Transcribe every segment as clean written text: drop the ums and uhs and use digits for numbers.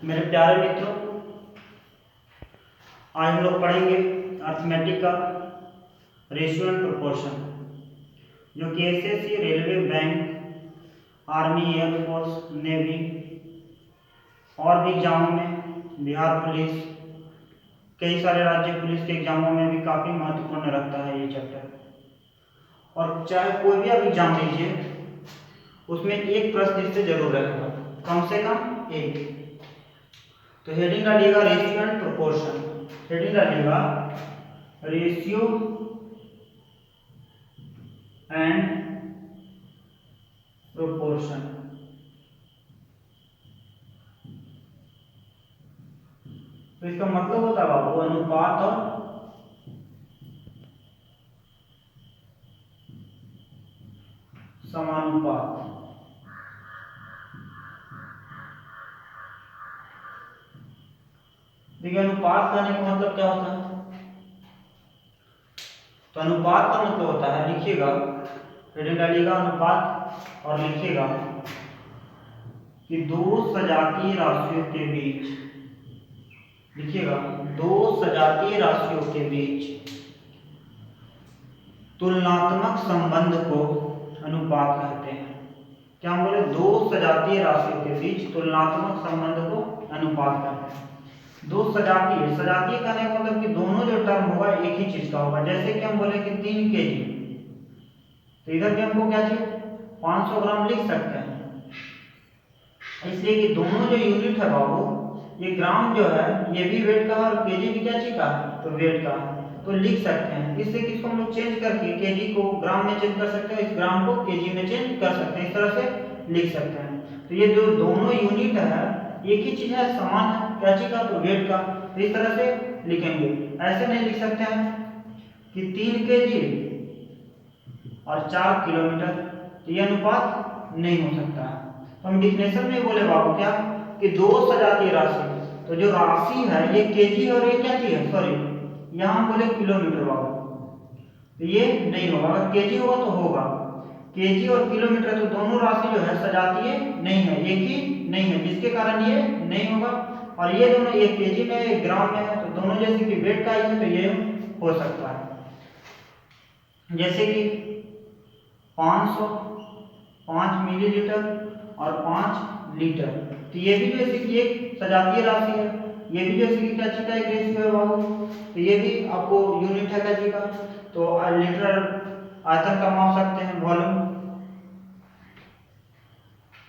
मेरे प्यारे मित्रों, आज हम लोग पढ़ेंगे अर्थमेटिक का रेशियो एंड प्रोपोर्शन, जो कि SSC, railway, bank, army, air force, navy और भी एग्जामों में, बिहार पुलिस, कई सारे राज्य पुलिस के एग्जामों में भी काफ़ी महत्वपूर्ण रखता है ये चैप्टर। और चाहे कोई भी आप एग्जाम लीजिए, उसमें एक प्रश्न इससे जरूर रहेगा, कम से कम एक। तो हेडिंग डालिएगा रेशियो एंड प्रोपोर्शन। हेडिंग डालिएगा रेशियो एंड प्रोपोर्शन। तो इसका मतलब होता है बाबू अनुपात और समानुपात। देखिए अनुपात करने का मतलब क्या होता है? तो अनुपात का मतलब होता है, लिखिएगा, हेडिंग डालिएगा अनुपात और लिखिएगा कि दो सजातीय राशियों के बीच, लिखिएगा दो सजातीय राशियों के बीच तुलनात्मक संबंध को अनुपात कहते हैं। क्या हम बोले? दो सजातीय राशियों के बीच तुलनात्मक संबंध को अनुपात कहते हैं। दो सजातीय, सजातीय कहने का मतलब कि दोनों जो टर्म होगा एक ही चीज का होगा। जैसे कि हम बोले कि 3 kg, तो इधर भी हमको क्या चाहिए? 500 ग्राम लिख सकते हैं, इसलिए कि दोनों जो यूनिट है बाबू, ये ग्राम जो है ये भी वेट का है और केजी भी क्या चीज का है? तो वेट का है। तो लिख सकते हैं, इससे किसको हम लोग चेंज करके केजी को ग्राम में चेंज कर सकते हैं, इस ग्राम को केजी में चेंज कर सकते हैं, इस तरह से लिख सकते हैं। तो ये जो दोनों यूनिट है एक ही चीज है, समान है, क्या चीज का? तो वेट का। तो इस तरह से लिखेंगे। ऐसे नहीं लिख सकते हैं कि 3 kg और 4 किलोमीटर, तो ये अनुपात नहीं हो सकता है। तो हम डिफिनेशन में बोले बाबू क्या कि दो सजातीय राशि, तो जो राशि है ये केजी और ये क्या चीज है? सॉरी, यहाँ हम बोले किलोमीटर बाबू, तो ये नहीं होगा। अगर केजी होगा तो होगा, केजी और किलोमीटर तो दोनों राशि जो है सजातीय नहीं है, एक ही नहीं है, जिसके कारण ये नहीं होगा। और ये दोनों, एक केजी में एक ग्राम में है, तो दोनों जैसे कि वेट का ही है, तो ये हो सकता है। जैसे कि 505 मिलीलीटर और 5 लीटर, तो ये भी जैसे कि एक सजातीय राशि है, ये भी जैसे कि क्या चीज का एक रेशियो है बाबू, तो ये भी आपको यूनिट है क्या चीज का? तो लीटर आयतन का माप सकते हैं, वॉल्यूम।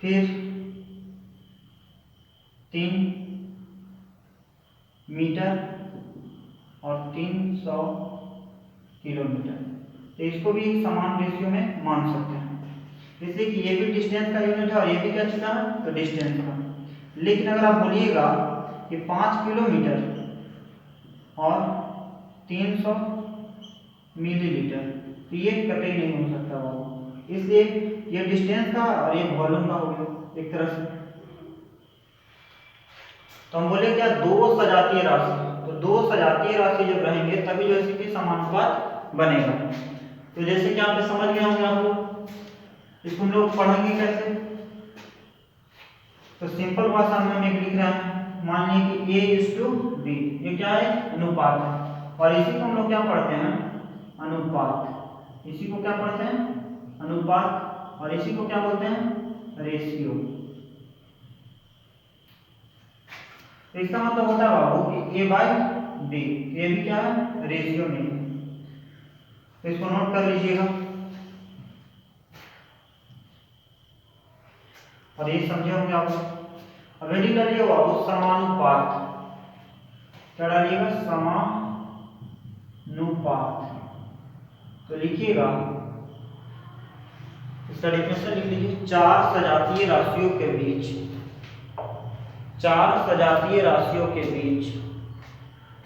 फिर 3 मीटर और 300 किलोमीटर, तो इसको भी एक समान रेशियो में मान सकते हैं, इसलिए कि ये भी डिस्टेंस का यूनिट है और ये भी क्या चीज का है? तो डिस्टेंस का। लेकिन अगर आप बोलिएगा कि 5 किलोमीटर और 300 मिलीलीटर, तो ये कतई नहीं हो सकता बाबू, इसलिए ये डिस्टेंस का और ये वॉल्यूम का हो गया एक तरह से। तो हम बोले क्या? दो सजातीय राशि, तो दो सजातीय राशि जब रहेंगे तभी जो है इसकी समानुपात बनेगा। तो जैसे कि आप समझ गए होंगे आप लोग, इसको हम लोग पढ़ेंगे कैसे? तो सिंपल भाषा में हम एक लिख रहे हैं, मान लीजिए कि A:B, ये क्या है? अनुपात है। और इसी को हम लोग क्या पढ़ते हैं? अनुपात। इसी को क्या पढ़ते हैं? अनुपात। और इसी को क्या बोलते हैं? रेशियो। तो इसका मतलब होता है बाबू कि A/B, ये भी क्या है? रेशियो नहीं है। तो इसको नोट कर लीजिएगा और ये समझे होंगे आप। अब हेडिंग डालिएगा बाबू समानुपात। क्या डालिएगा? समानुपात। तो लिखिएगा, इसका डेफिनेशन लिख लीजिए, चार सजातीय राशियों के बीच, चार सजातीय राशियों के बीच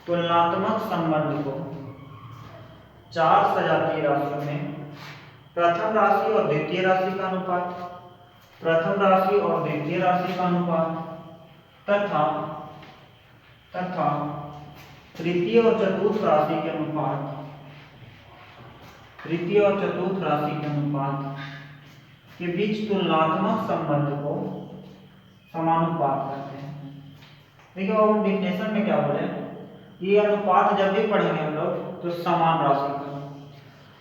तुलनात्मक संबंध को, चार सजातीय राशियों में प्रथम राशि और द्वितीय राशि का अनुपात, प्रथम राशि और द्वितीय राशि का अनुपात तथा तृतीय और चतुर्थ राशि के अनुपात, तृतीय और चतुर्थ राशि के अनुपात के बीच तुलनात्मक संबंध को समानुपात कहते हैं। देखिए वो डिफिनेशन में क्या बोले, ये अनुपात जब भी पढ़ेंगे हम लोग तो समान राशि का,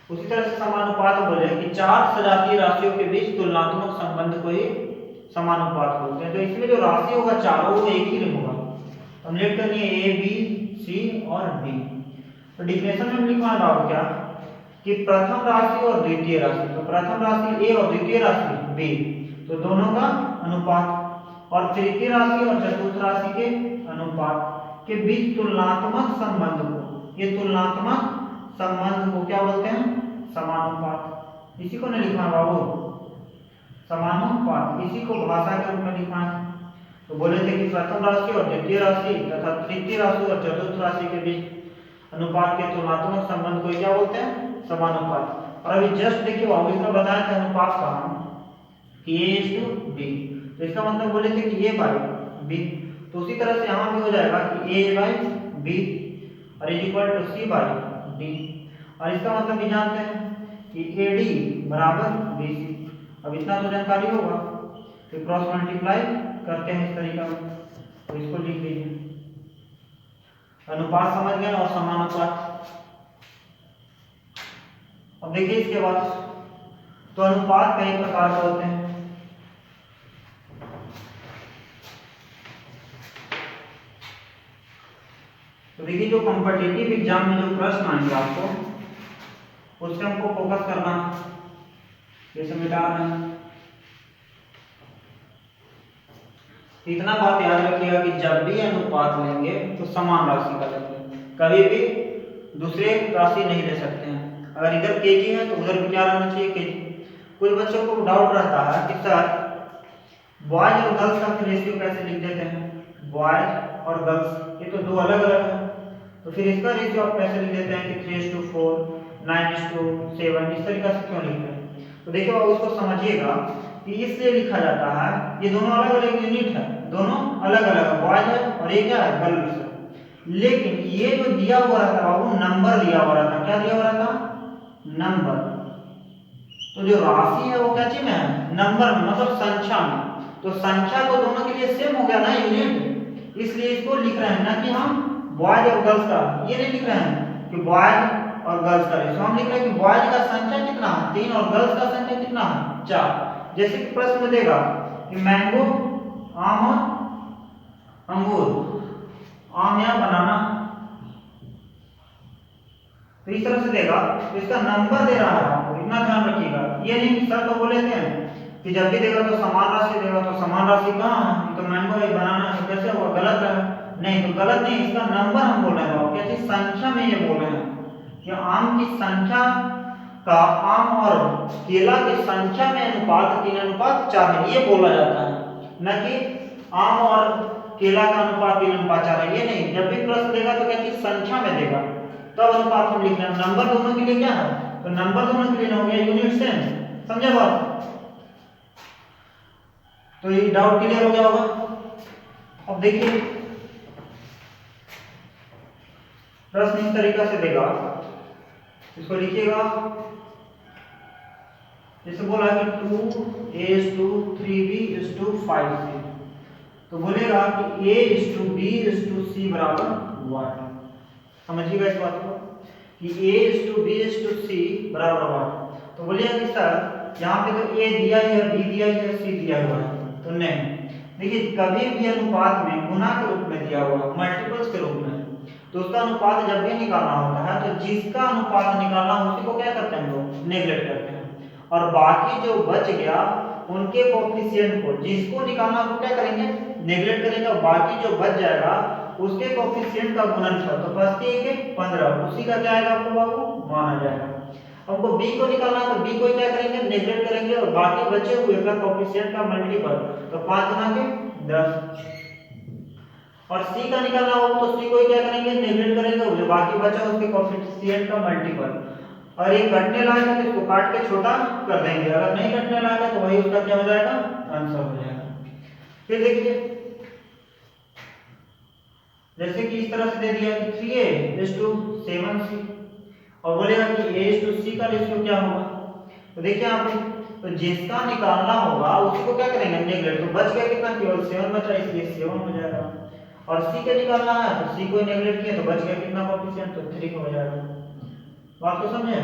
उसी तरह से समानुपात बोले कि चार सजातीय राशियों के बीच तुलनात्मक संबंध को ही समानुपात बोलते हैं। तो इसमें जो राशि होगा चारों वो एक ही होगा। हम लिख करनी है ए बी सी और डी। तो डिफिनेशन में हम लिखवाना होगा क्या कि प्रथम राशि और द्वितीय राशि, तो प्रथम राशि ए और द्वितीय राशि बी, तो दोनों का अनुपात, और तृतीय राशि और चतुर्थ राशि के अनुपात के बीच तुलनात्मक संबंध को, ये तुलनात्मक संबंध को क्या बोलते हैं, समानुपात। इसी को नहीं लिखना बाबू, समानुपात, इसी को भाषा के रूप में लिखना है। तो बोले थे कि प्रथम राशि और द्वितीय राशि तथा तृतीय राशि और चतुर्थ राशि के बीच अनुपात के तुलनात्मक संबंध को क्या बोलते हैं, समानुपात। और अभी जस्ट देखिए बाबू इसमें बताया था अनुपात का कि A/B, तो इसका मतलब बोले थे कि A बाई B, तो उसी तरह से यहाँ भी हो जाएगा कि A बाई B और is equal to C by D। और इसका मतलब भी जानते हैं कि AD बराबर BC। अब इतना तो जानकारी होगा, तो क्रॉस मल्टीप्लाई करते हैं इस तरीका में, तो इसको लिख लीजिए, अनुपात समझ गए और समानुपात। अब देखिए इसके बाद तो अनुपात कई प्रकार के होते हैं। तो देखिए जो कॉम्पिटिटिव एग्जाम में जो प्रश्न आएंगे आपको उस पर हमको फोकस करना है, जैसे मिटा रहे हैं। इतना बात याद रखिएगा कि जब भी अनुपात लेंगे तो समान राशि का लेंगे, कभी भी दूसरे राशि नहीं ले सकते हैं। अगर इधर केजी है तो उधर भी क्या रहना चाहिए, केजी। कुछ बच्चों को डाउट रहता है कि सर बॉयज और गर्ल्स का रेशियो कैसे लिख देते हैं, बॉयज और गर्ल्स ये तो दो अलग अलग है, तो फिर इसका रेशियो आप कैसे लिख देते हैं कि 3:4, 9:7, इस तरीके से क्यों लिखते हैं। तो देखिए आप उसको समझिएगा कि इसलिए लिखा जाता है, ये दोनों अलग अलग यूनिट है, दोनों अलग अलग है, बॉयज है और ये क्या है, गर्ल्स है। लेकिन ये जो दिया हुआ रहता है वो नंबर दिया हुआ रहता है, क्या दिया हुआ रहता है, नंबर। तो जो राशि है वो क्या चीज में है, नंबर में, मतलब संख्या में। तो संख्या तो दोनों के लिए सेम हो गया ना यूनिट, इसलिए इसको लिख रहे हैं ना कि हम बॉयज और गर्ल्स का, ये नहीं लिख रहे हैं कि बॉयज और गर्ल्स का रेशियो, हम लिख रहे हैं कि बॉयज का संख्या कितना है 3 और गर्ल्स का संख्या कितना है 4। जैसे कि प्रश्न में देगा कि मैंगो, आम और अंगूर, आम या बनाना, तो इस तरह से देगा, तो इसका नंबर दे रहा है आपको, इतना ध्यान रखिएगा। ये नहीं कि सर तो बोले थे कि जब भी देगा तो समान राशि देगा, तो समान राशि कहाँ है, तो मैंगो है, बनाना है, तो कैसे होगा, गलत है। नहीं, तो गलत नहीं, इसका नंबर हम बोल रहे हैं, क्या चीज, संख्या में ये बोल रहे हैं कि आम की संख्या का आम और केला की संख्या में अनुपात 3:4 है, ये बोला जाता है, न कि आम और केला का अनुपात 3:4 है, ये नहीं। जब भी प्रश्न देगा तो क्या चीज संख्या में देगा, तब अनुपात हम लिख रहे हैं। नंबर दोनों के लिए क्या है, तो नंबर दोनों के लिए हो गया यूनिट सेम, समझे बात। तो ये डाउट क्लियर हो गया होगा। अब देखिए प्रश्न इस तरीका से देगा, इसको लिखिएगा, जैसे बोला कि 2:3b:5c, तो बोलेगा कि A:B:C बराबर 1। समझिएगा इस बात को कि A:B:C बराबर 1। तो बोलिएगा कि सर यहाँ पे तो A दिया है, B दिया है, C दिया हुआ है, तो नहीं। देखिए कभी भी अनुपात में गुना के रूप में दिया हुआ, मल्टीपल्स के रूप में, तो उसका अनुपात जब भी निकालना होता है तो जिसका अनुपात निकालना उसी को क्या करते हैं लोग, नेगलेक्ट करते हैं, और बाकी जो बच गया उनके कोएफिशिएंट को, जिसको निकालना वो क्या करेंगे, नेगलेक्ट करेंगे, और बाकी जो बच जाएगा उसके कोएफिशिएंट का गुणनफल, तो 5×1=15, उसी का क्या आएगा आपको बाबू, माना जाएगा। हमको b को निकालना है तो b को क्या करेंगे, नेगलेक्ट करेंगे, और बाकी बचे हुए का कोएफिशिएंट का मल्टीपल, तो 5×10। और c का निकालना होगा तो c को क्या करेंगे, नेगलेक्ट करेंगे, जो बाकी बचा उसके कोएफिशिएंट का मल्टीपल। और ये कटने लायक है तो इसको काट के छोटा कर देंगे, अगर नहीं कटने लायक है तो वही उसका क्या हो जाएगा, आंसर हो जाएगा। फिर देखिए जैसे कि इस तरह से दे दिया कि 3A:7c, और बोलेगा कि A:C का रेशियो क्या होगा। तो देखिए यहाँ पे तो जिसका निकालना होगा उसी को क्या करेंगे, नेगलेक्ट, तो बच गया कितना, केवल 7 बचा, इसलिए 7 हो जाएगा। और सी के निकालना है तो सी को नेगलेक्ट किया तो बच गया कितना कोएफिशिएंट, तो 3 हो जाएगा। बात को समझे?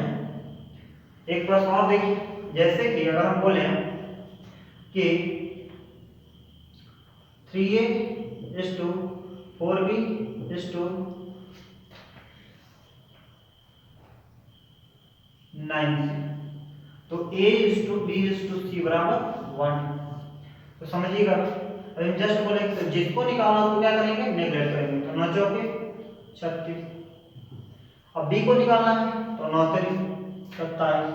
एक प्रश्न और देखिए, जैसे कि अगर हम बोले कि 3a is to 4b is to 9c, तो a is to b is to c बराबर 1। तो समझिएगा, अभी जस्ट बोले तो जिसको निकालना उसको क्या करेंगे, नेगलेक्ट करेंगे, तो 9 चौके 36। अब b को निकालना है तो 9 3 27।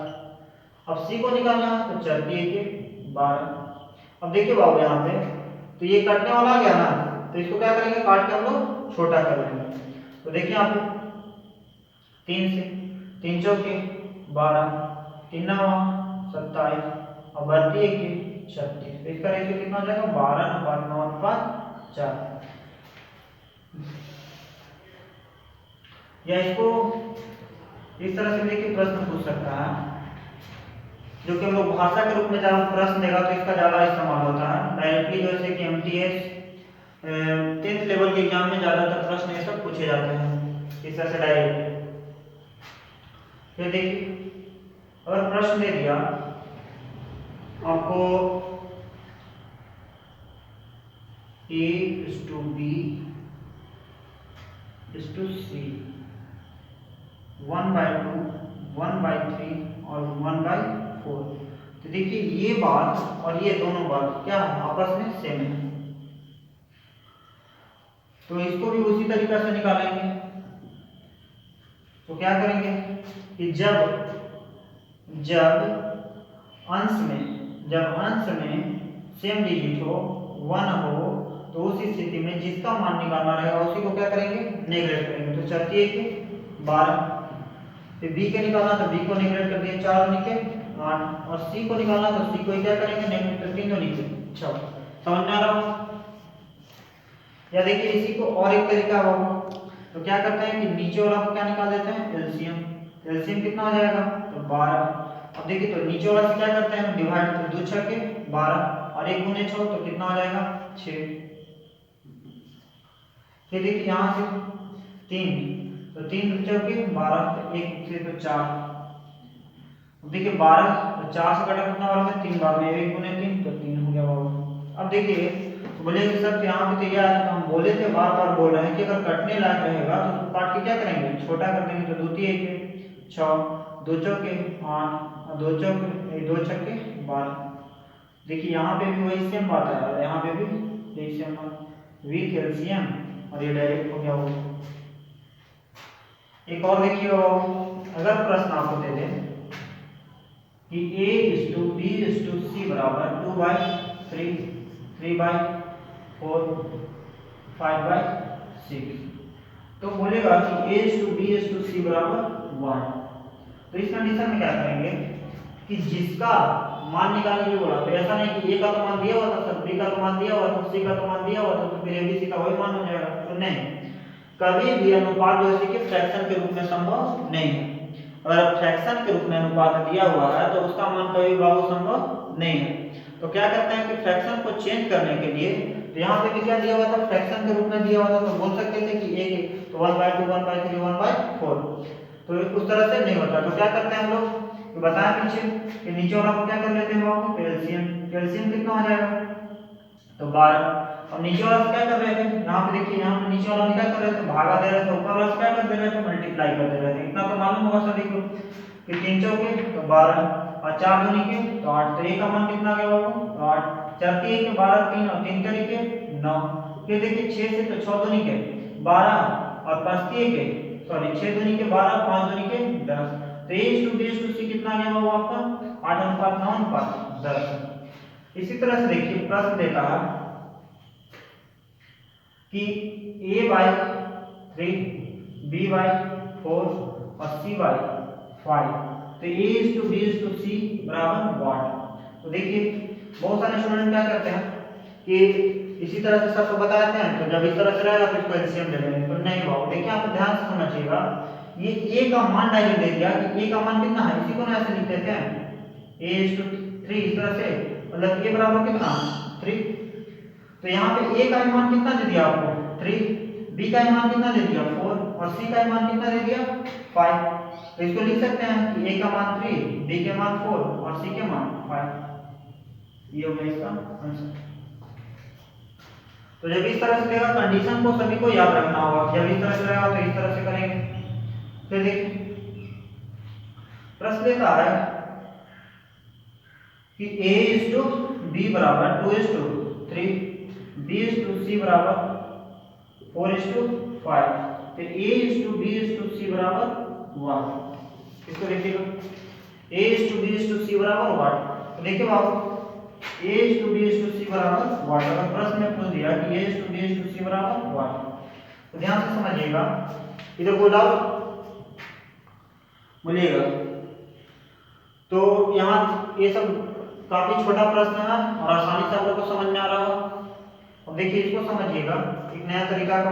अब c को निकालना है तो 4 1 12। अब देखिए बाबू यहाँ पे तो ये कटने वाला आ गया ना, तो इसको क्या करेंगे, काट के हम लोग छोटा कर लेंगे। तो देखिए यहाँ पे 3 से 3 चौके 12, 3 9 27 और 32 1 36। इसका रेशियो कितना हो जाएगा, 12:9:4। या इसको इस तरह से देखिए प्रश्न पूछ सकता है, जो कि हम लोग भाषा के रूप में जब प्रश्न देगा तो इसका ज्यादा इस्तेमाल होता है डायरेक्टली, जैसे कि एमटीएस 10th लेवल के एग्जाम में ज्यादातर प्रश्न ये सब पूछे जाते हैं इस तरह से डायरेक्ट। फिर देखिए अगर प्रश्न दे दिया आपको a is to b is to c 1/2 1/3 और 1/4, तो देखिए ये बात और ये दोनों बात क्या है, आपस में सेम है। तो इसको भी उसी तरीका से निकालेंगे। तो क्या करेंगे कि जब अंश में सेम डिजिट हो 1 हो तो उस स्थिति में जिसका मान निकालना रहेगा उसी को क्या करेंगे, नेगलेक्ट करेंगे। तो 4 1 12। फिर b के निकालना तो b को नेगलेक्ट कर दिए, 4 2 के 8 और c को निकालना तो c को क्या करेंगे, नेगलेक्ट कर 3 2 के 6। समझ में आ रहा हो? या देखिए इसी को और एक तरीका होगा, तो क्या करते हैं कि नीचे वाला को क्या निकाल देते हैं, एलसीएम कितना हो जाएगा, तो 12। अब देखिए तो नीचे वाला से क्या करते हैं, डिवाइड, तो 2 6 के 12 और 1 गुने 6 तो कितना हो जाएगा 6। फिर देखिए यहाँ से 3, तो 3 चौके 12 तो 1 से तो 4। अब देखिए 12 तो 4 से कटा कितना बार में 3 बार में, 1 गुने 3 तो 3 हो गया बाबू। अब देखिए तो बोले कि सर यहाँ पे तो यार हम बोले थे, बार बार बोल रहे हैं कि अगर कटने लायक रहेगा तो उसको काट के क्या करेंगे, छोटा कर देंगे। तो 2 3 1 6 2 चौके 8 और 2 चौके 2 छक्के 12। देखिए यहाँ पे भी वही सेम बात है, यहाँ पे भी यही सेम बात, विथ एलसीएम और ये डायरेक्ट हो गया वो। एक और देखिए, अगर प्रश्न आपको दे दे कि a is to b is to c बराबर 2/3 3/4 5/6, तो बोलेगा कि a is to b is to c बराबर 1। तो इस कंडीशन में क्या करेंगे कि जिसका मान निकालने के लिए बोला, तो ऐसा नहीं कि a का तो मान दिया हुआ था, b का तो मान दिया हुआ था, c का तो मान दिया हुआ था, तो फिर a b c का वही मान हो जाएगा। तो नहीं, कभी भी अनुपात जो है कि फ्रैक्शन के रूप में संभव नहीं है। अगर फ्रैक्शन के रूप में अनुपात दिया हुआ है तो उसका मान कभी बाबू संभव नहीं है। तो क्या करते हैं कि फ्रैक्शन को चेंज करने के लिए, तो यहाँ पे भी क्या दिया हुआ था, फ्रैक्शन के रूप में दिया हुआ था, तो बोल सकते थे कि एक तो 1/2 1/3 1/4, तो उस तरह से नहीं होता। तो क्या करते हैं हम लोग, तो बताया पीछे कि नीचे वाला को क्या कर लेते हैं बाबू, कैल्शियम कितना हो जाएगा, तो 12। और नीचे वाला से क्या कर रहे थे, यहाँ पे देखिए, यहाँ पे नीचे वाला में क्या कर रहे थे, भागा दे रहे थे, ऊपर वाला से क्या कर दे रहे थे, मल्टीप्लाई कर दे रहे थे। इतना तो मालूम होगा सभी को कि 3 चौके तो 12 और 4 दूनी के तो 8, तो a का मान कितना आ गया बाबू, तो 8 4 के 1 12 3 और 3 के 9। फिर देखिए 6 से तो 6 दूनी के 12 और 5 के सॉरी 6 दूनी के 12 5 दूनी के 10, तो a is to b is to c कितना आ गया बाबू आपका 8:9:10। इसी तरह से देखिए प्रश्न देता है कि a/3 b/4 और c/5, तो a is to b is to c बराबर 1। तो देखिए बहुत सारे स्टूडेंट क्या करते हैं कि इसी तरह से सबको बताते हैं, तो जब इस तरह से रहेगा तो इसको एलसीएम ले लेंगे, तो नहीं बाबू। देखिए आप ध्यान से समझिएगा, ये a का मान डायरेक्ट दे दिया कि a का मान कितना है, इसी को ना ऐसे लिख देते हैं a is to 3 इस तरह से, मतलब a बराबर कितना 3। तो यहाँ पे a का मान कितना दे दिया आपको 3, बी का मान कितना दे दिया 4 और सी का मान कितना दे दिया 5। तो इसको लिख सकते हैं कि ए का मान 3, बी के मान 4 और सी के मान 5। ये हो गया इसका आंसर। तो जब इस तरह से देगा कंडीशन को सभी को याद रखना होगा। जब इस तरह से रहेगा तो इस तरह से करेंगे। फिर देखिए प्रश्न देता है कि a is to b बराबर 2 is to 3, b is to c बराबर 4 is to 5, तो a is to b is to c बराबर 1। इसको देखिएगा a is to b is to c बराबर 1। तो देखिए बाबू a is to b is to c बराबर 1। अगर प्रश्न में पूछ दिया कि a is to b is to c बराबर 1 तो ध्यान से समझिएगा। इधर कोई डाउट बोलिएगा। तो यहाँ ये सब काफी छोटा प्रश्न है और आसानी से आप लोग को समझ में आ रहा हो। अब देखिए इसको समझिएगा एक नया तरीका का।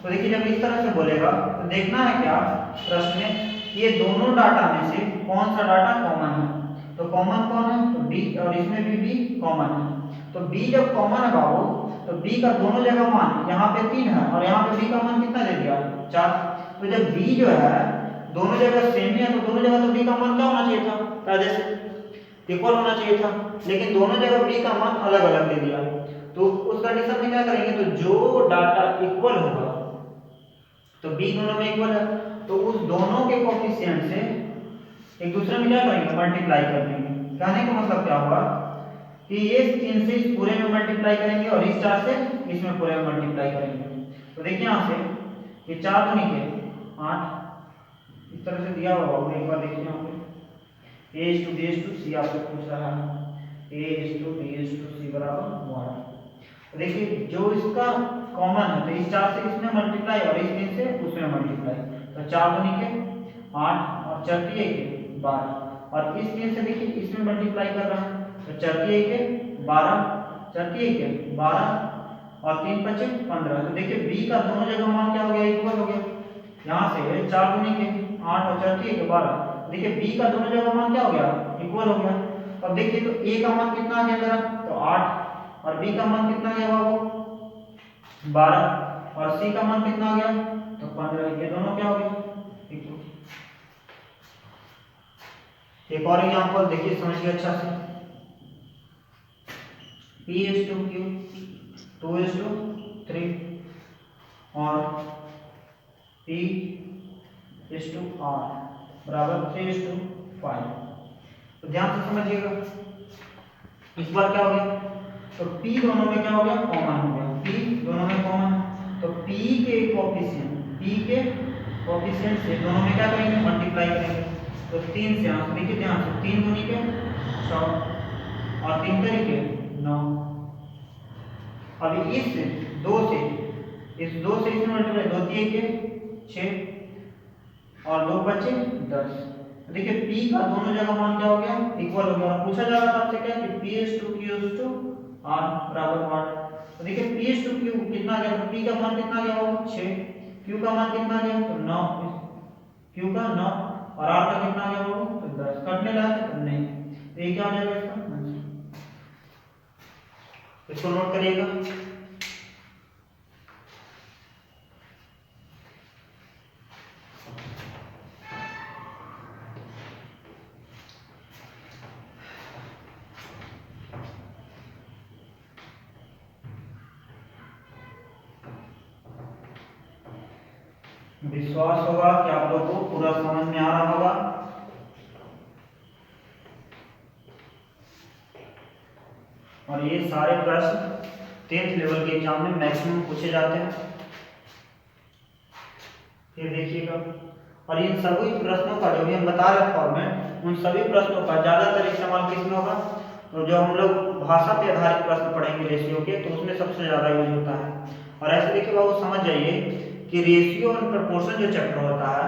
तो देखिए जब इस तरह से बोलेगा तो देखना है क्या प्रश्न में ये दोनों डाटा में से कौन सा डाटा कॉमन है। तो कॉमन कौन है तो बी और इसमें भी बी कॉमन है। तो बी जब कॉमन है बाबू तो बी का दोनों जगह मान यहाँ पे 3 है और यहाँ पे बी का मान कितना दे दिया 4। तो जब बी जो है दोनों जगह सेम ही है तो दोनों जगह तो बी का मान क्या होना चाहिए था कायदे से इक्वल होना चाहिए था। लेकिन दोनों जगह बी का मान अलग अलग दे दिया। तो उस कंडीशन में क्या करेंगे तो जो डाटा इक्वल होगा तो बी दोनों में इक्वल है तो उस दोनों के कोएफिशिएंट से एक दूसरे में क्या करेंगे मल्टीप्लाई कर देंगे। कहने का मतलब क्या हुआ कि ये 3 से इस पूरे में मल्टीप्लाई करेंगे और इस 4 से इसमें पूरे में मल्टीप्लाई करेंगे। तो देखिए यहाँ से ये 4 दूनी के 8 इस तरह से दिया हुआ होगा। एक बार देखिए यहाँ पे a is to b is to c आपसे पूछ रहा है a is to b is to c बराबर 1। तो देखिए जो इसका कॉमन है तो इस 4 से इसमें मल्टीप्लाई और इस 3 से उसमें मल्टीप्लाई। तो 4 दूनी के 8 और 4 के 12 और इस 3 से देखिए इसमें मल्टीप्लाई कर रहा है तो 4 के 12 4 के 12 और 3 5 15। तो देखिए b का दोनों जगह मान क्या हो गया इक्वल हो गया। यहाँ से 4 दूनी के 8 और 4 के 12 देखिए b का दोनों जगह मान क्या हो गया इक्वल हो गया। अब देखिए तो a का मान कितना आ गया मेरा तो 8 और b का मान कितना आ गया बाबू 12 और c का मान कितना आ गया तो 15। ये दोनों क्या हो गया इक्वल। एक और एग्जांपल देखिए समझिए अच्छा से p is to q 2 is to 3 और p is to r बराबर 3 is to 5। तो ध्यान से समझिएगा इस बार क्या हो गया तो p दोनों में क्या हो गया कॉमन हो गया। p दोनों में कॉमन तो p के कोएफिशिएंट से दोनों में क्या करेंगे मल्टीप्लाई करेंगे। तो 3 से यहाँ से देखिए ध्यान से 3 दूनी के 6 और 3 तरीके 9। अभी इस 2 से इसमें मल्टीप्लाई 2 3 के 6 और 2 बचे 10। देखिए p का दोनों जगह मान क्या हो गया इक्वल हो गया। पूछा जा रहा था आपसे क्या कि p is to q is to r बराबर 8। तो देखिए p is to q कितना गया तो p का मान कितना गया होगा 6 q का मान कितना गया तो 9 q का 9 और r का कितना गया होगा तो 10। कटने लगा तो नहीं। तो ये क्या हो जाएगा इसका आंसर। इसको नोट करिएगा। विश्वास होगा कि आप लोगों को पूरा समझ में आ रहा होगा। और ये सारे प्रश्न 10th लेवल के एग्जाम में मैक्सिमम पूछे जाते हैं। फिर देखिएगा और इन सभी प्रश्नों का जो भी हम बता रहे फॉर्मेट उन सभी प्रश्नों का ज्यादातर इस्तेमाल किसमें होगा तो जो हम लोग भाषा पे आधारित प्रश्न पढ़ेंगे रेशियो के तो उसमें सबसे ज्यादा यूज होता है। और ऐसे देखिए बाबू समझ जाइए कि रेशियो और प्रोपोर्शन जो चैप्टर होता है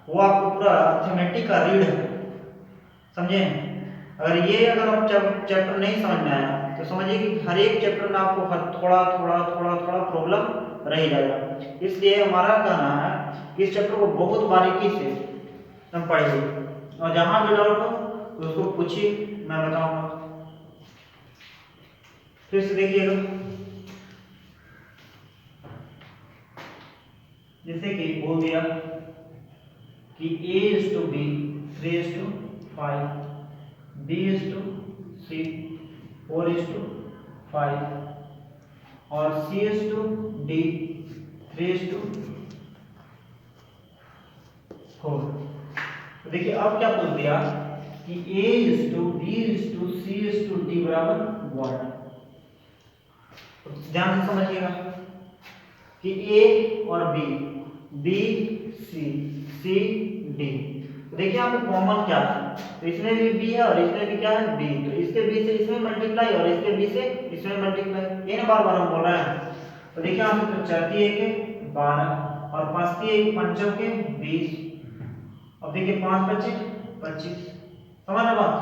वो आपको पूरा अर्थमेटिक का रीड है समझे। अगर आप चैप्टर नहीं समझ में आया तो समझिए कि हर एक चैप्टर में आपको थोड़ा प्रॉब्लम रह जाएगा। इसलिए हमारा कहना है कि इस चैप्टर को बहुत बारीकी से हम पढ़िए और जहां भी डाउट हो तो उसको पूछिए मैं बताऊंगा। फिर से देखिएगा कि बोल दिया कि A/B 3:5, B/C 4:5 और C/D 3:4। तो देखिए अब क्या बोल दिया कि A/B/C/D बराबर 1। ध्यान से समझिएगा कि A और B, B C, C D। तो देखिए यहाँ पे कॉमन क्या है, तो इसमें भी B है और इसमें भी क्या है B, तो इसके B से इसमें मल्टीप्लाई और इसके B से इसमें मल्टीप्लाई, ये ना बार बार हम बोल रहे हैं। तो देखिए यहाँ पे तो 4 के 12 और 5 के 5 के 20। अब देखिए 5 बचे 25, समझ ना बात।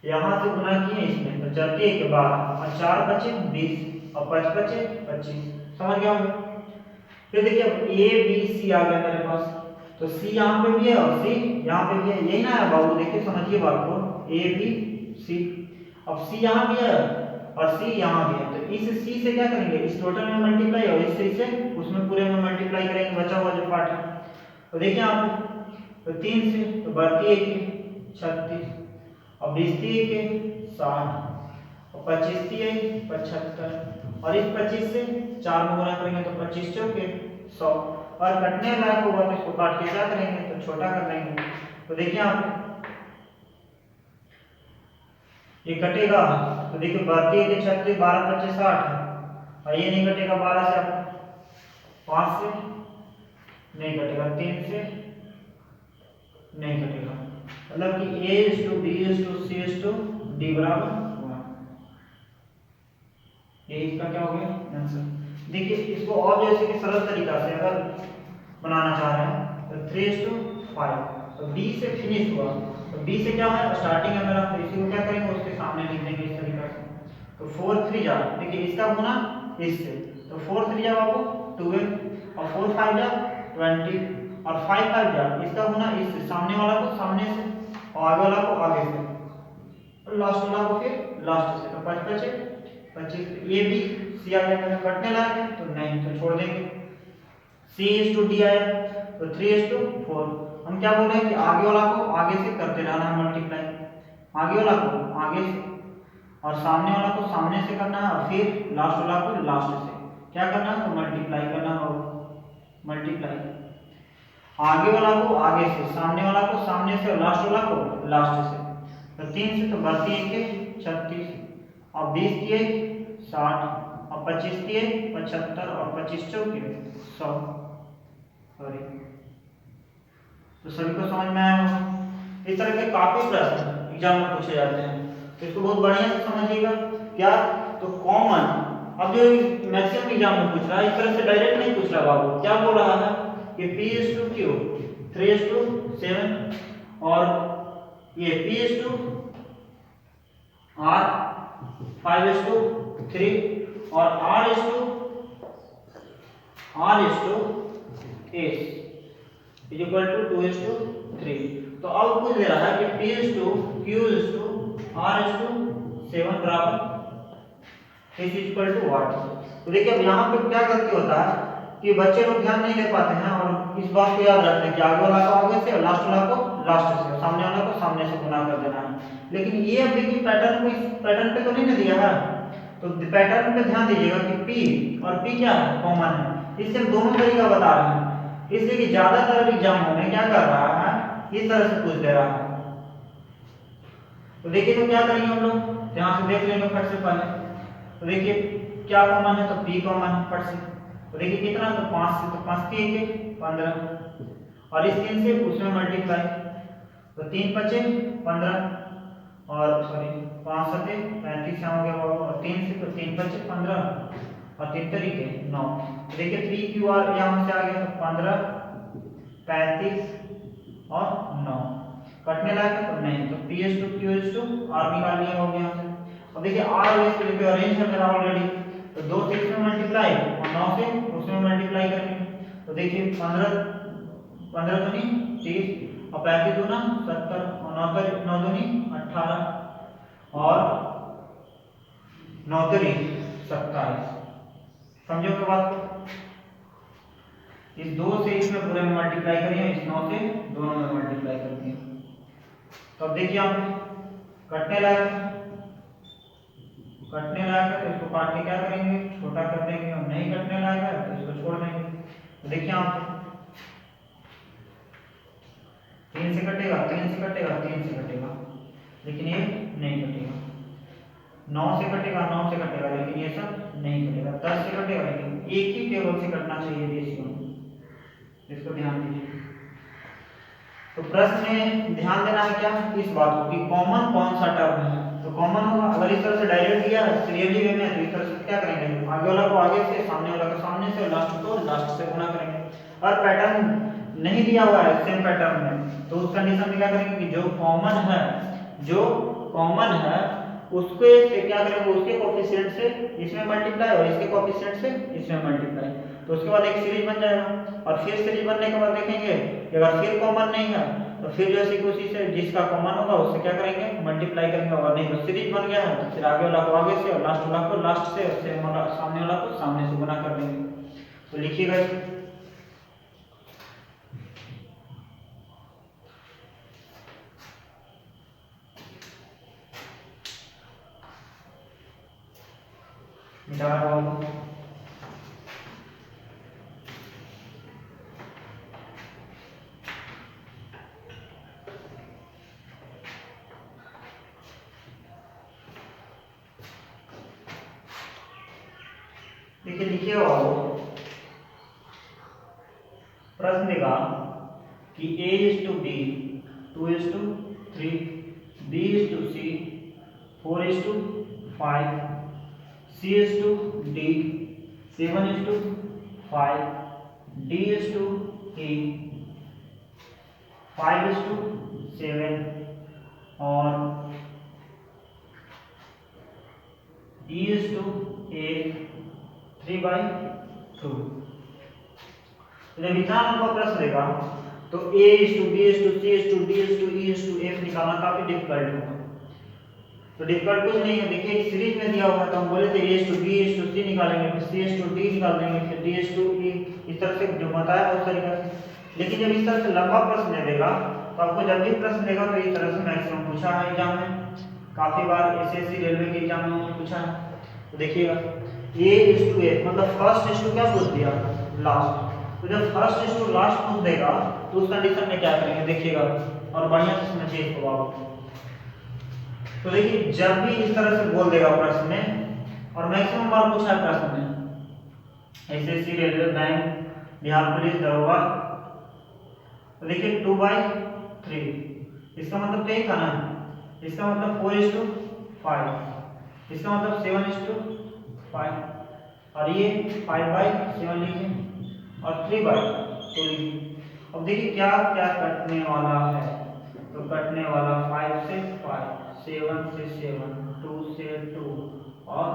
यहाँ से गुना किए इसमें तो 4 के 12 और 4 बचे 20 और 5 बचे 25, समझ गया होंगे। फिर देखिए अब A B C आ गया मेरे पास, तो C यहाँ पे भी है और C यहाँ पे भी है, यही ना है बाबू, देखिए समझिए बात को, A B C। अब C यहाँ भी है और C यहाँ भी है, तो इस C से क्या करेंगे, इस टोटल में मल्टीप्लाई और इससे इसे उसमें पूरे में मल्टीप्लाई करेंगे, बचा हुआ जो पार्ट है। तो देखिए यहाँ पे तो 3 से तो बढ़ती है 36 और 20 के 60 और 25 है 75 और इस 25 से 4 में गुना करेंगे तो 25 चौके 100 और कटने लायक होगा तो इसको काट के क्या करेंगे, तो छोटा कर लेंगे। तो देखिए यहाँ पे ये कटेगा, तो देखिए 32 के 36 12 25 60 और ये नहीं कटेगा 12 से, आपको 5 से नहीं कटेगा, 3 से नहीं कटेगा, मतलब कि A/B/C/D बराबर 1। ये इसका क्या हो गया आंसर। देखिए इसको और जैसे कि सरल तरीका से अगर बनाना चाह रहे हैं तो 3:5, तो B से फिनिश हुआ, तो B से क्या है स्टार्टिंग है मेरा, तो इसी को क्या करेंगे उसके सामने लिख देंगे इस तरीका से। तो 4 3 जा, देखिए इसका गुना इससे, तो 4 3 जा बाबू 12 और 4 5 जा 20 और 5 5 जा इसका गुना इससे, सामने वाला को सामने से और आगे वाला को आगे से और लास्ट वाला को फिर लास्ट से, तो 5 बचे 25। ये भी C आ गया, मैंने कटने लगा है तो नहीं, तो छोड़ देंगे। C/D आया तो 3:4। हम क्या बोल रहे हैं कि आगे वाला को आगे से करते रहना है मल्टीप्लाई, आगे वाला को आगे से और सामने वाला को सामने से करना है और फिर लास्ट वाला को लास्ट से क्या करना है, तो मल्टीप्लाई करना होगा, मल्टीप्लाई आगे वाला को आगे से, सामने वाला को सामने से और लास्ट वाला को लास्ट से। तो 3 से तो बढ़ती है के 36 और 20 के 60 और 25 के 75 और 25 चौके 100। सॉरी, तो सभी को समझ में आया होगा। इस तरह के काफी प्रश्न एग्जाम में पूछे जाते हैं, तो इसको बहुत बढ़िया से समझिएगा। क्या, तो कॉमन, अब जो मैक्सिमम एग्जाम में पूछ रहा है इस तरह से डायरेक्ट नहीं पूछ रहा बाबू, क्या बोल रहा है कि P/Q 3:7 और ये P/R 5:3 और R/S is equal to 2:3। तो अब पूछ दे रहा है कि P/Q/R/7 बराबर is equal to what। तो देखिए अब यहाँ पे क्या गलती होता है कि बच्चे लोग ध्यान नहीं दे पाते हैं और इस बात को याद रखते हैं कि आगे वाला को आगे से और लास्ट वाला को लास्ट से, सामने वाला को सामने से गुना कर देना है। लेकिन ये अब देखिए पैटर्न को इस पैटर्न पे तो नहीं ना दिया है, तो पैटर्न पे ध्यान दीजिएगा कि P और P क्या है, कॉमन है। इससे हम दोनों तरीका बता रहे हैं, इसलिए कि ज्यादातर एग्जामों में क्या कर रहा है, इस तरह से पूछ दे रहा है। तो देखिए तो क्या करेंगे हम लोग, ध्यान से देख लेंगे फट से पहले। तो देखिए क्या कॉमन है, तो P कॉमन है फट से। तो देखिए कितना, तो 5 से, तो 5 के 15 और इस 3 से उसमें मल्टीप्लाई, तो 3 बचे 15 और सॉरी 5 7 35 हो गया और 3 से, तो 3 बचे 15 और 3 तरीके 9। देखिए PQR यहाँ से आ गया, तो 15 35 और 9 कटने लगा तो नहीं, तो P/Q/R निकाल लिया हो गया। अब देखिए R इस तरह पे अरेंज है मेरा ऑलरेडी, तो 2 से इसमें मल्टीप्लाई और 9 से उसमें मल्टीप्लाई करेंगे। तो देखिए 15 दूनी 30 और 35 दूना 70 और 9 दूनी 18 और 9 तरी 27। समझो के बात को। इस 2 से इसमें पूरे में मल्टीप्लाई करिए, इस 9 से दोनों में मल्टीप्लाई कर दिए। तो अब देखिए आप कटने लायक है, तो इसको काट के क्या करेंगे, छोटा कर देंगे, और नहीं कटने लायक है तो इसको छोड़ देंगे। तो देखिए आप 3 से कटेगा, 3 से कटेगा, 3 से कटेगा, लेकिन ये नहीं कटेगा। 9 से कटेगा, 9 से कटेगा, लेकिन ये सब नहीं कटेगा। 10 से कटेगा, लेकिन एक ही टेबल से कटना चाहिए रेशियो, इसको ध्यान दीजिए। तो प्रश्न में ध्यान देना है क्या, इस बात को कि कॉमन कौन सा टर्म है। तो कॉमन होगा, अगर इस तरह से डायरेक्ट दिया है सीरियली वे में, तो इस तरह से क्या करेंगे, आगे वाला को आगे से, सामने वाला को सामने से, लास्ट को लास्ट से गुणा करेंगे। और पैटर्न नहीं दिया हुआ है सेम पैटर्न में, तो उस कंडीशन में क्या करेंगे कि जो कॉमन है उसके से क्या करेंगे, उसके कोएफिशिएंट से इसमें मल्टीप्लाई और इसके कोएफिशिएंट से इसमें मल्टीप्लाई। तो उसके बाद एक सीरीज बन जाएगा, और फिर सीरीज बनने के बाद देखेंगे कि अगर फिर कॉमन नहीं है तो फिर जैसे कि उसी से जिसका कॉमन होगा उससे क्या करेंगे, मल्टीप्लाई करेंगे। और नहीं तो सीरीज बन गया है तो फिर आगे वाला को आगे से और लास्ट वाला को लास्ट से, और सामने वाला को सामने से गुना कर देंगे। तो लिखिएगा मिटा रहा हूं। देखिए लिखिए प्रश्न देगा कि A:B 2:3 B:C 4:5 C:D 7:5 D:E 5:7 और E:8 3/2। जब इतना लंबा प्रश्न देगा तो A:B:C:D:E:F निकालना काफी डिफिकल्ट होगा। तो डिफिकल्ट कुछ नहीं है, देखिए एक सीरीज में दिया हुआ है तो हम बोले थे A:B:C निकालेंगे, फिर C:D निकाल देंगे, फिर D:E, इस तरह से जो बताया उस तरीके से। लेकिन जब इस तरह से लंबा प्रश्न दे देगा तो आपको जब भी प्रश्न देगा तो इस तरह से मैक्सिमम पूछा है एग्जाम में, काफी बार एसएससी रेलवे के एग्जाम में पूछा है। तो देखिएगा A:8 मतलब फर्स्ट क्या पूछ दिया, लास्ट। तो जब फर्स्ट लास्ट पूछ देगा तो उस कंडीशन में क्या करेंगे देखिएगा, और बढ़िया से समझिए इसको आप। तो देखिए जब भी इस तरह से बोल देगा प्रश्न में, और मैक्सिमम बार पूछा है प्रश्न में SSC railway bank Bihar police दरोगा, तो देखिए 2/3 इसका मतलब यही था ना, इसका मतलब 4:5, इसका मतलब 7:5, और ये 5/7 लीजिए और 3/2 लीजिए। अब देखिए क्या क्या कटने वाला है, तो कटने वाला 5 से 5, 7 से 7, 2 से 2 और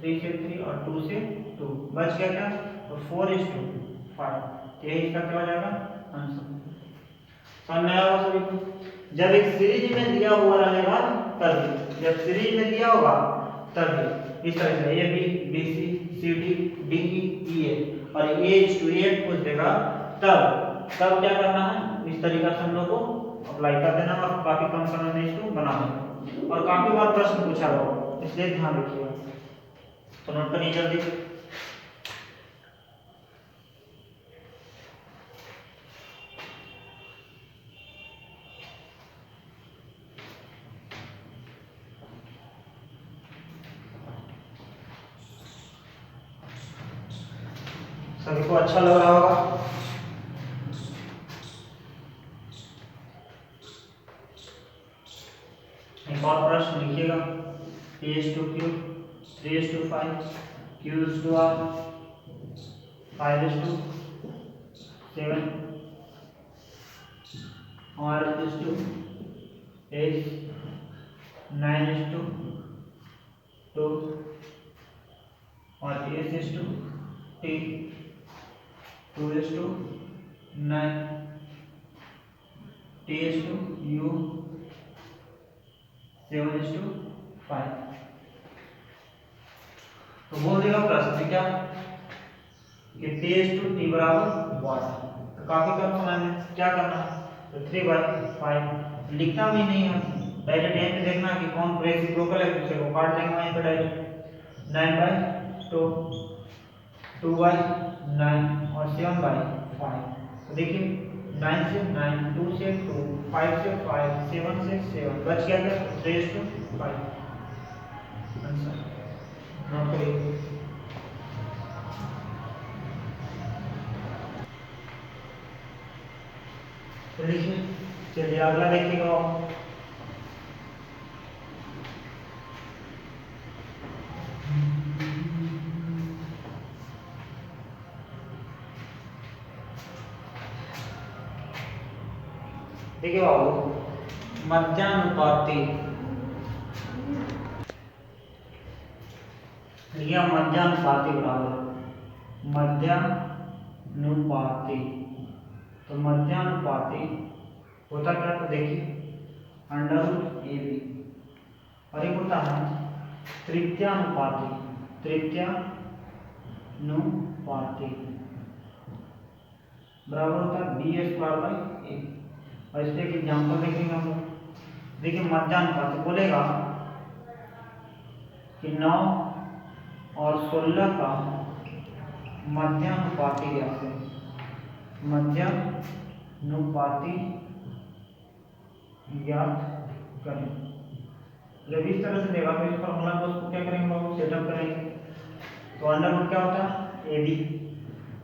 3 से 3 और 2 से 2, बच गया क्या, तो 4:5। यही इसका क्या हो जाएगा आंसर। समझ में आया सभी को। जब एक सीरीज में दिया हुआ रहेगा तभी, जब सीरीज में दिया होगा तभी इस तरह से A B B C C D D E A और A:8 पूछ देगा तब क्या करना है, इस तरीका से हम लोग को अप्लाई कर देना और काफी कम समय में इसको बना देना। और काफी बार प्रश्न पूछा होगा, इसलिए ध्यान रखिएगा। तो नोट करिए जल्दी। सभी को अच्छा लग रहा होगा। एक और प्रश्न लिखिएगा, P:3, 3:5, Q:R, 5:7 R:8, 9:2 और S:T 2:9 T:U 7:5। तो बोल देगा प्रश्न क्या, कि T/T बराबर 1, तो काफी कम समय में क्या करना है, तो 3/5 लिखना भी नहीं है, डायरेक्ट यहीं पे देखना है कि कौन रेसिप्रोकल है, दूसरे को काट देंगे वहीं पे डायरेक्ट। 9/2, 2/9 और 7/5। तो देखिए 9 से 9, 2 से 2, 5 से 5, 7 से 7, बच गया क्या, 3/5 आंसर। नोट करिए। तो लिखिए, चलिए अगला देखिएगा आप। देखिए बाबू, मध्यानुपाती, लिया मध्यानुपाती बराबर मध्यानुपाती, तो मध्यानुपाती होता क्या, तो देखिए √AB, और एक होता है तृतीयानुपाती, तृतीयानुपाती बराबर होता है B² A। और इस पे एक एग्जाम्पल देखेंगे हम लोग। देखिए मध्यानुपाती बोलेगा कि 9 और 16 का मध्यानुपाती ज्ञात करें, मध्यानुपाती ज्ञात करें। जब इस तरह से देगा तो इस फॉर्मूला को उसको क्या करेंगे बाबू, सेटअप करेंगे। तो √, क्या होता है AB,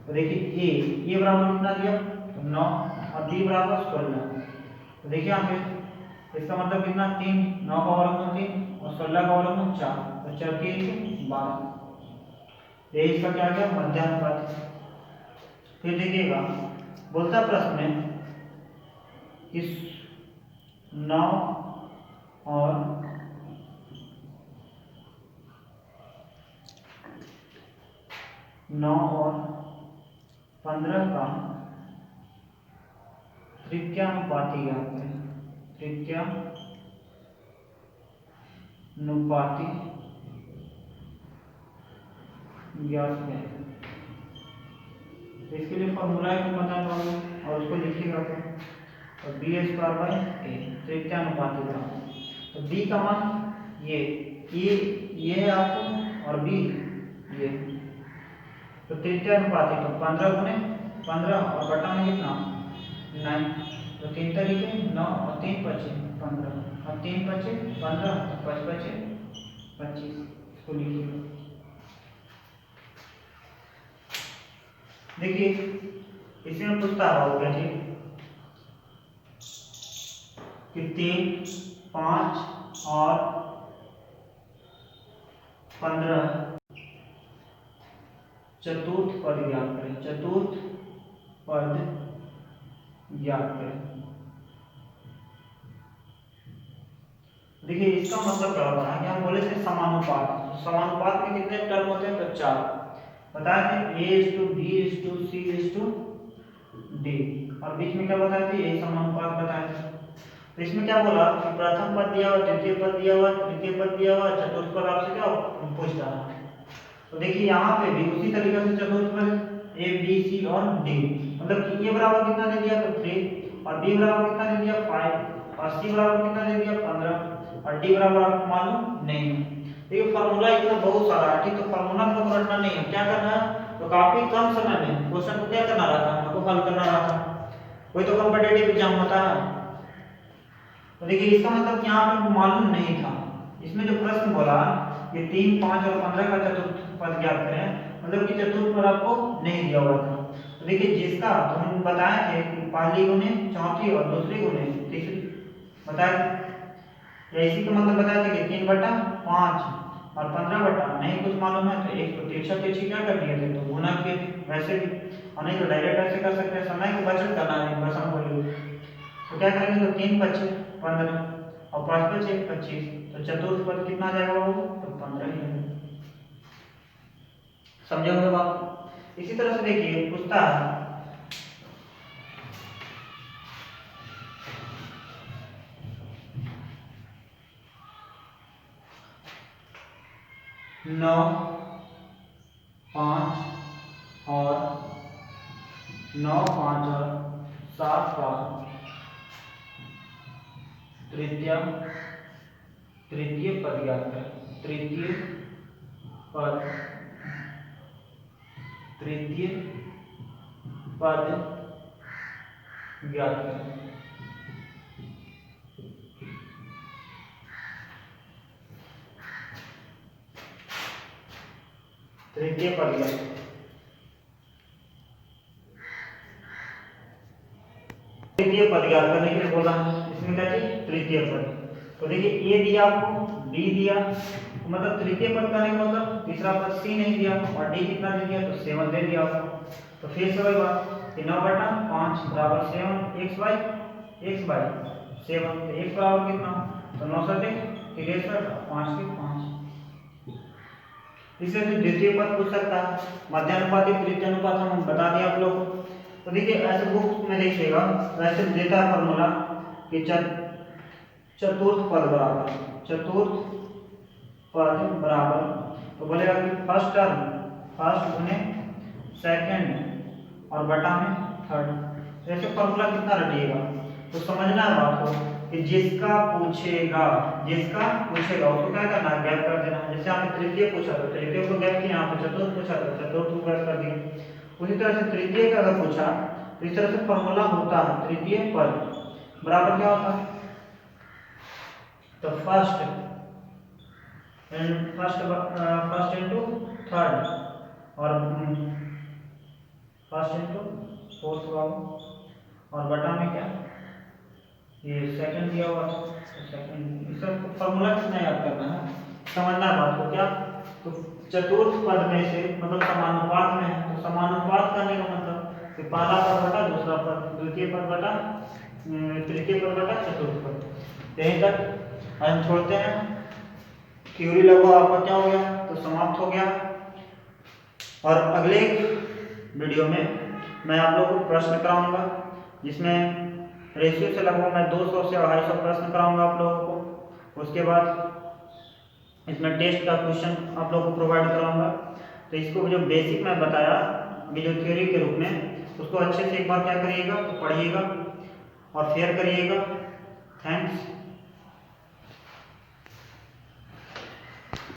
तो देखिए ए बराबर कितना दिया, तो 9, और B बराबर 16। तो देखिए यहाँ पे इसका मतलब कितना, 3, 9 का वर्गमूल 3 और 16 का वर्गमूल 4, तो 4 3 12। ये इसका क्या गया, मध्यानुपात। फिर देखिएगा बोलता प्रश्न में इस 9 और 15 का तृतीयानुपाती ज्ञात करें, तृतीयानुपाती ज्ञात करें। तो इसके लिए फॉर्मूला है पता होगा और उसको लिखिएगा फिर, और B² A तृतीयानुपाती बराबर, तो B का मान ये है आपको, और B ये, तो तृतीयानुपाती तो 15 गुने 15 और बटा में कितना 9, तो 3 तरीके 9 और 3 25 15 और 3 25 15, तो 5 25 25, इसको लिखिए। देखिए इसमें पूछता होगा जी कि 3, 5 और 15 चतुर्थ पद ज्ञात करें, चतुर्थ पद ज्ञात करें। देखिए इसका मतलब क्या होता है कि हम बोले थे समानुपात, समानुपात में कितने टर्म होते हैं, तो 4 बताए थे, A/B/C/D, और बीच में क्या बताए थे, यही समानुपात बताए थे। तो इसमें क्या बोला कि प्रथम पद दिया हुआ, द्वितीय पद दिया हुआ, तृतीय पद दिया हुआ, चतुर्थ पद आपसे क्या पूछ रहा है। तो देखिए यहाँ पे भी उसी तरीके से चतुर्थ पद A, B, C और D, मतलब कि A बराबर कितना दे दिया, तो 3, और B बराबर कितना दे दिया 5, और C बराबर कितना दे दिया 15, और D बराबर आपको मालूम नहीं है। देखिए फार्मूला इतना बहुत सारा है, ठीक, तो फार्मूला को रटना नहीं है, क्या करना है, तो काफी कम समय में क्वेश्चन को क्या करना रहता है, हमको हल करना रहता है, कोई तो कॉम्पिटिटिव एग्जाम होता है। तो देखिए इसका मतलब यहाँ पे मालूम नहीं था, इसमें जो प्रश्न बोला ये 3, 5 और 15 का चतुर्थ पद ज्ञात करें, मतलब कि चतुर्थ पद आपको नहीं दिया हुआ था। तो देखिए जिसका तो हम बताए थे कि पहली गुने चौथी और दूसरी गुने तीसरी बताए, या इसी का मतलब बताए थे कि 3/5 और 15 नहीं कुछ मालूम है तो एक तो तिरछा तिरछी क्या कर दिए थे, तो गुना किए थे वैसे भी, और नहीं तो डायरेक्ट ऐसे कर सकते हैं, समय को बचत करना है बस हम बोलिए। तो क्या करेंगे, तो 3 25 15 और 5 25 25, तो चतुर्थ पद कितना आ जाएगा वो, तो 15 ही आएगा। समझे होंगे बात। इसी तरह से देखिए पूछता है 9, 5 और 9, 5 और 7 का तृतीय पद ज्ञात करें। तृतीय पद ज्ञात करें। तृतीय पद ज्ञात करने के लिए बोला है। इसमें क्या चाहिए? तृतीय पद। तो देखिए ए दिया आपको, बी दिया, मतलब तृतीय पद का नहीं, मतलब तीसरा पद सी नहीं दिया, और डी कितना दे दिया? तो 7 दे दिया आपको। तो फिर से वही बात कि 9/5 बराबर 7 x बाई 7। तो x बराबर कितना? तो 9 7 63 5 के 5। इससे द्वितीय पद पूछ सकता है। मध्यानुपाती तृतीय अनुपात हम बता दिए आप लोग को। तो देखिए ऐसे बुक में देखिएगा, वैसे देता है फॉर्मूला कि चतुर्थ पद बराबर तो बोलेगा कि फर्स्ट गुने सेकंड और बटा में थर्ड। ऐसे फॉर्मूला कितना रटिएगा? तो समझना है बात को कि जिसका पूछेगा उसको क्या करना है? गैप कर देना है। जैसे आपने तृतीय पूछा तो तृतीय को गैप किया, यहाँ पे चतुर्थ पूछा तो चतुर्थ को गैप कर दिया। उसी तरह से तृतीय का अगर पूछा तो इस तरह से फॉर्मूला होता है। तृतीय पद बराबर क्या होता है? तो फर्स्ट इंटू थर्ड और फर्स्ट इंटू फोर्थ और बटा में क्या? ये सेकंड दिया हुआ था। सेकंड इसका फॉर्मूला कितना याद करना है? समझना बात को क्या? तो चतुर्थ पद में से मतलब समानुपात में है, तो समानुपात करने का मतलब कि पहला पद बटा दूसरा पद, द्वितीय पद बटा तृतीय पद बटा चतुर्थ पद। यहीं तक हम छोड़ते हैं। थ्योरी लगभग आपका क्या हो गया? तो समाप्त हो गया। और अगले वीडियो में मैं आप लोगों को प्रश्न कराऊंगा, जिसमें रेशियो से लगभग मैं 200 से 250 प्रश्न कराऊंगा आप लोगों को। उसके बाद इसमें टेस्ट का क्वेश्चन आप लोगों को प्रोवाइड कराऊंगा। तो इसको जो बेसिक मैं बताया वीडियो थ्योरी के रूप में, उसको अच्छे से एक बार क्या करिएगा? तो पढ़िएगा और शेयर करिएगा। थैंक्स।